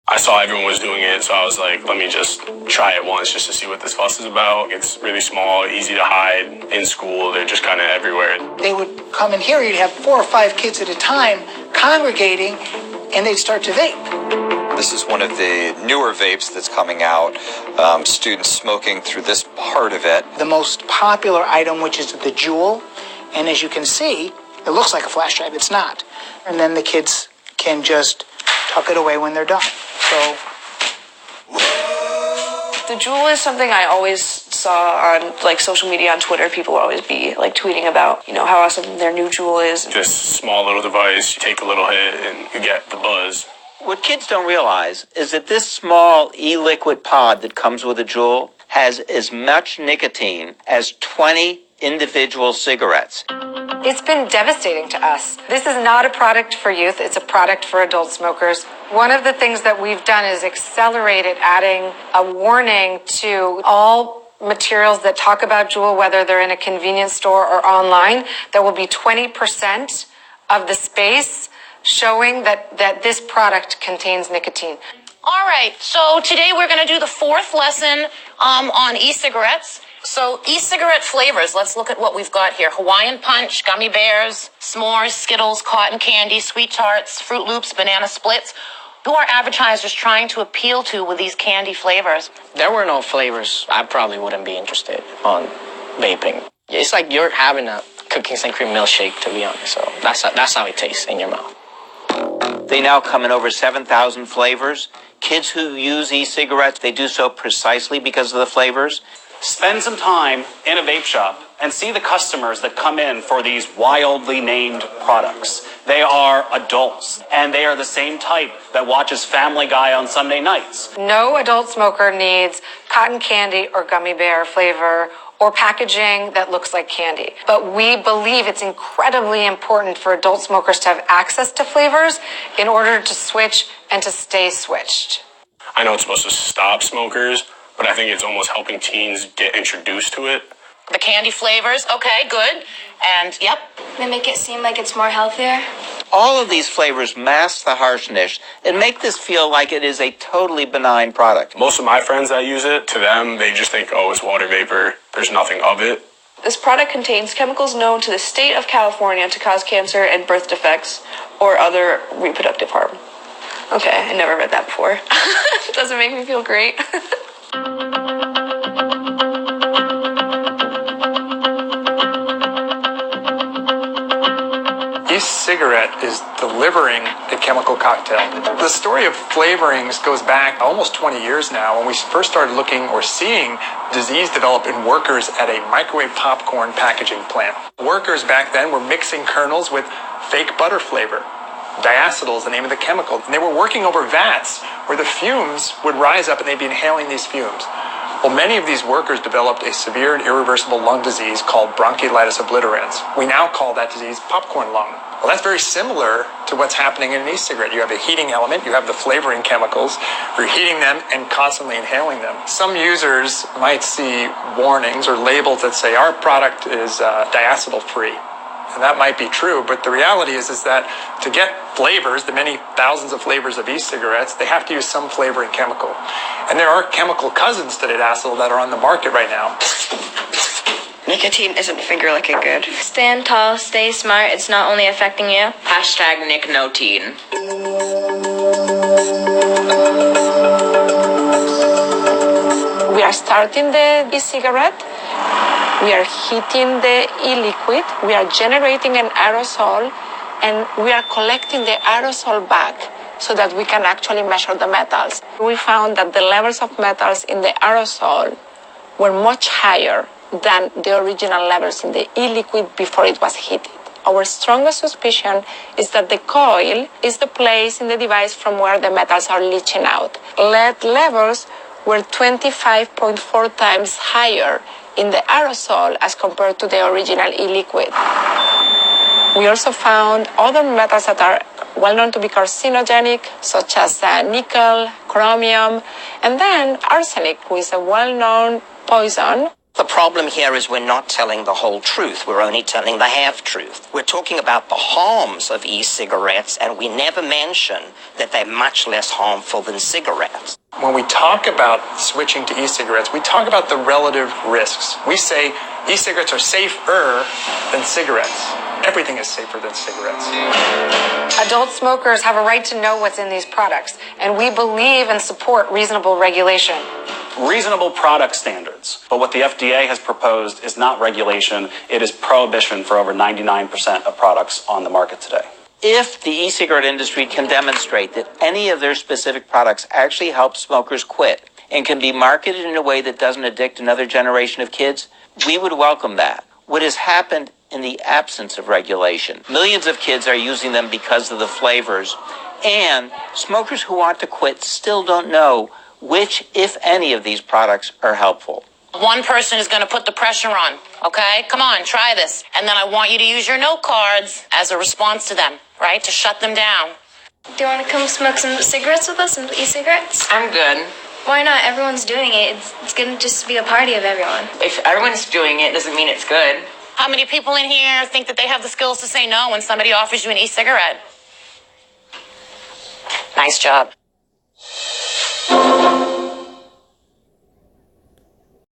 I saw everyone was doing it, so I was like, let me just try it once just to see what this fuss is about. It's really small, easy to hide. In school, they're just kind of everywhere. They would come in here, you'd have 4 or 5 kids at a time congregating, and they'd start to vape. This is one of the newer vapes that's coming out. Students smoking through this part of it. The most popular item, which is the Juul, and as you can see, it looks like a flash drive, it's not. And then the kids can just tuck it away when they're done. So the Juul is something I always saw on like social media, on Twitter. People would always be like tweeting about, how awesome their new Juul is. Just small little device, you take a little hit and you get the buzz. What kids don't realize is that this small e-liquid pod that comes with a Juul has as much nicotine as 20 individual cigarettes. It's been devastating to us. This is not a product for youth, it's a product for adult smokers. One of the things that we've done is accelerated adding a warning to all materials that talk about Juul, whether they're in a convenience store or online. There will be 20% of the space showing that this product contains nicotine. All right, so today we're going to do the 4th lesson on e-cigarettes. So e-cigarette flavors, let's look at what we've got here. Hawaiian Punch, Gummy Bears, S'mores, Skittles, Cotton Candy, Sweet Tarts, Fruit Loops, Banana Splits. Who are advertisers trying to appeal to with these candy flavors? There were no flavors. I probably wouldn't be interested on vaping. It's like you're having a cookies and cream milkshake, to be honest. So that's how it tastes in your mouth. They now come in over 7,000 flavors. Kids who use e-cigarettes, they do so precisely because of the flavors. Spend some time in a vape shop and see the customers that come in for these wildly named products. They are adults, and they are the same type that watches Family Guy on Sunday nights. No adult smoker needs cotton candy or gummy bear flavor or packaging that looks like candy. But we believe it's incredibly important for adult smokers to have access to flavors in order to switch and to stay switched. I know it's supposed to stop smokers, but I think it's almost helping teens get introduced to it. The candy flavors, okay, good. And, yep. They make it seem like it's more healthier. All of these flavors mask the harshness and make this feel like it is a totally benign product. Most of my friends that use it, to them, they just think, oh, it's water vapor. There's nothing of it. This product contains chemicals known to the state of California to cause cancer and birth defects or other reproductive harm. Okay, I never read that before. Doesn't make me feel great. E-cigarette is delivering a chemical cocktail. The story of flavorings goes back almost 20 years now when we first started looking or seeing disease develop in workers at a microwave popcorn packaging plant. Workers back then were mixing kernels with fake butter flavor. Diacetyl is the name of the chemical. And they were working over vats where the fumes would rise up and they'd be inhaling these fumes. Well, many of these workers developed a severe and irreversible lung disease called bronchiolitis obliterans. We now call that disease popcorn lung. Well, that's very similar to what's happening in an e-cigarette. You have a heating element, you have the flavoring chemicals, you're heating them and constantly inhaling them. Some users might see warnings or labels that say our product is diacetyl free. And that might be true, but the reality is that to get flavors, the many thousands of flavors of e-cigarettes, they have to use some flavoring chemical. And there are chemical cousins to diacetyl that are on the market right now. Nicotine isn't finger-licking good. Stand tall, stay smart. It's not only affecting you. #NickNoteen. We are starting the e-cigarette. We are heating the e-liquid. We are generating an aerosol, and we are collecting the aerosol back so that we can actually measure the metals. We found that the levels of metals in the aerosol were much higher than the original levels in the e-liquid before it was heated. Our strongest suspicion is that the coil is the place in the device from where the metals are leaching out. Lead levels were 25.4 times higher in the aerosol as compared to the original e-liquid. We also found other metals that are well known to be carcinogenic, such as nickel, chromium, and then arsenic, which is a well-known poison. The problem here is we're not telling the whole truth. We're only telling the half-truth. We're talking about the harms of e-cigarettes, and we never mention that they're much less harmful than cigarettes. When we talk about switching to e-cigarettes, we talk about the relative risks. We say e-cigarettes are safer than cigarettes. Everything is safer than cigarettes. Adult smokers have a right to know what's in these products, and we believe and support reasonable regulation. Reasonable product standards. But what the FDA has proposed is not regulation, it is prohibition for over 99% of products on the market today. If the e-cigarette industry can demonstrate that any of their specific products actually help smokers quit and can be marketed in a way that doesn't addict another generation of kids, we would welcome that. What has happened in the absence of regulation? Millions of kids are using them because of the flavors, and smokers who want to quit still don't know which, if any, of these products are helpful. One person is going to put the pressure on, okay? Come on, try this. And then I want you to use your note cards as a response to them, right? To shut them down. Do you want to come smoke some cigarettes with us, some e-cigarettes? I'm good. Why not? Everyone's doing it. It's going to just be a party of everyone. If everyone's doing it, doesn't mean it's good. How many people in here think that they have the skills to say no when somebody offers you an e-cigarette? Nice job.